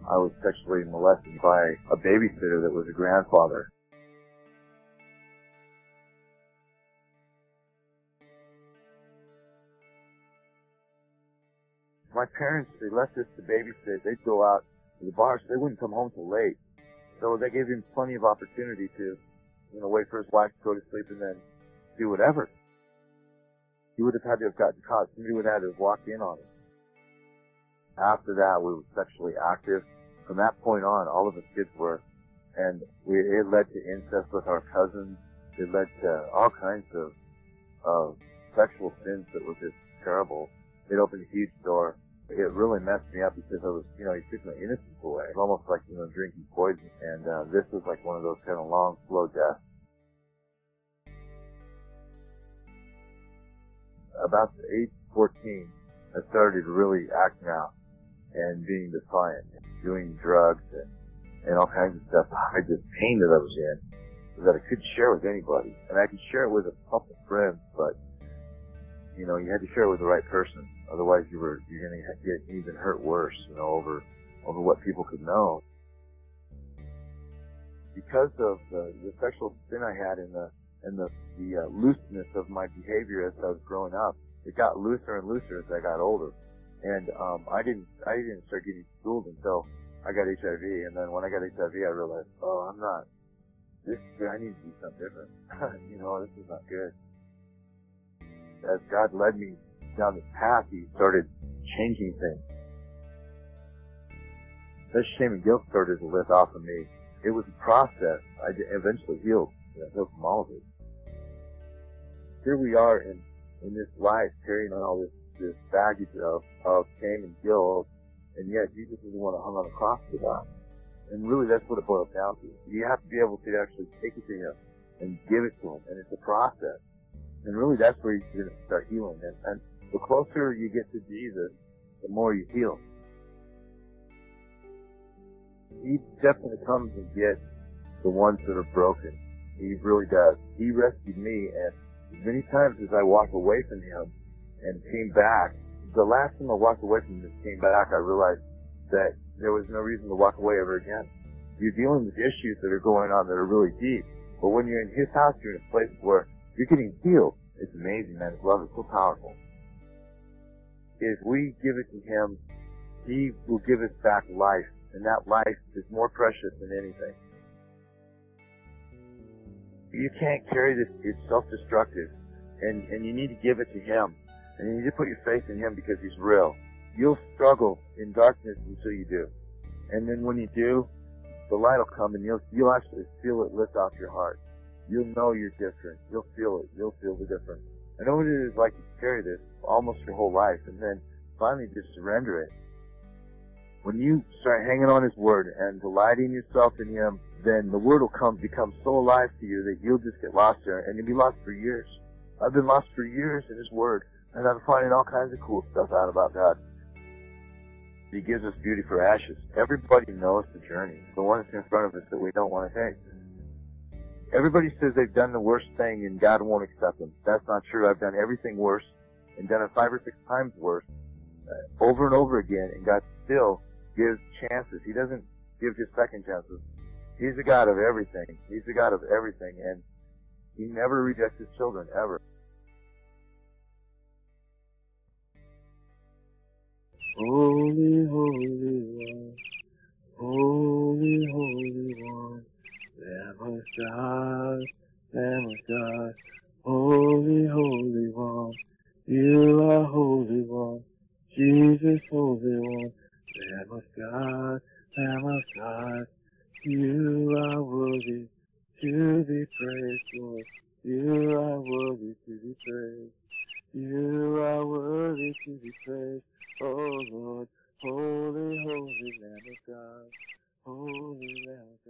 I was sexually molested by a babysitter that was a grandfather. My parents, they left us to babysit. They'd go out to the bars. They wouldn't come home till late. So they gave him plenty of opportunity to, wait for his wife to go to sleep and then do whatever. He would have had to have gotten caught. Somebody would have had to have walked in on him. After that, we were sexually active. From that point on, all of us kids were. And it led to incest with our cousins. It led to all kinds of sexual sins that were just terrible. It opened a huge door. It really messed me up because I was, he took my innocence away. It was almost like, drinking poison. And this was like one of those kind of long, slow deaths. About age 14, I started really acting out and being defiant, and doing drugs and all kinds of stuff to hide this pain that I was in that I couldn't share with anybody. And I could share it with a couple of friends, but you had to share it with the right person. Otherwise, you're going to get even hurt worse, over what people could know. Because of the sexual sin I had and the looseness of my behavior as I was growing up, it got looser and looser as I got older. And I didn't start getting schooled until I got HIV. And then when I got HIV, I realized, I need to do something different. This is not good. As God led me down this path, He started changing things. This shame and guilt started to lift off of me. It was a process. I eventually healed. I healed from all of it. Here we are in this life, carrying on all this baggage of shame and guilt, and yet Jesus is the one that hung on the cross for that. And really, that's what it boils down to. You have to be able to actually take it to Him and give it to Him, and it's a process. And really, that's where you're going to start healing. And the closer you get to Jesus, the more you heal. He definitely comes and gets the ones that are broken. He really does. He rescued me, and as many times as I walked away from Him and came back, the last time I walked away from Him and came back, I realized that there was no reason to walk away ever again. You're dealing with issues that are going on that are really deep, but when you're in His house, you're in a place where you're getting healed. It's amazing, man. His love is so powerful. If we give it to Him, He will give us back life, and that life is more precious than anything. You can't carry this. It's self-destructive, and you need to give it to Him, and you need to put your faith in Him because He's real. You'll struggle in darkness until you do, and then when you do, the light will come, and you'll actually feel it lift off your heart. You'll know you're different. You'll feel it. You'll feel the difference. I know what it is like to carry this almost your whole life, and then finally just surrender it. When you start hanging on His Word and delighting yourself in Him, then the Word will become so alive to you that you'll just get lost there, and you'll be lost for years. I've been lost for years in His Word, and I'm finding all kinds of cool stuff out about God. He gives us beauty for ashes. Everybody knows the journey, the one that's in front of us that we don't want to take. Everybody says they've done the worst thing and God won't accept them. That's not true. I've done everything worse and done it 5 or 6 times worse over and over again, and God still gives chances. He doesn't give just second chances. He's the God of everything. He's the God of everything, and He never rejects His children, ever. Holy, holy one, holy, holy one, Lamb of God, Lamb of God, holy, holy one, you are holy one, Jesus, holy one, Lamb of God, Lamb of God, you are worthy to be praised, Lord, you are worthy to be praised, you are worthy to be praised, oh Lord, holy, holy Lamb of God, holy Lamb of God.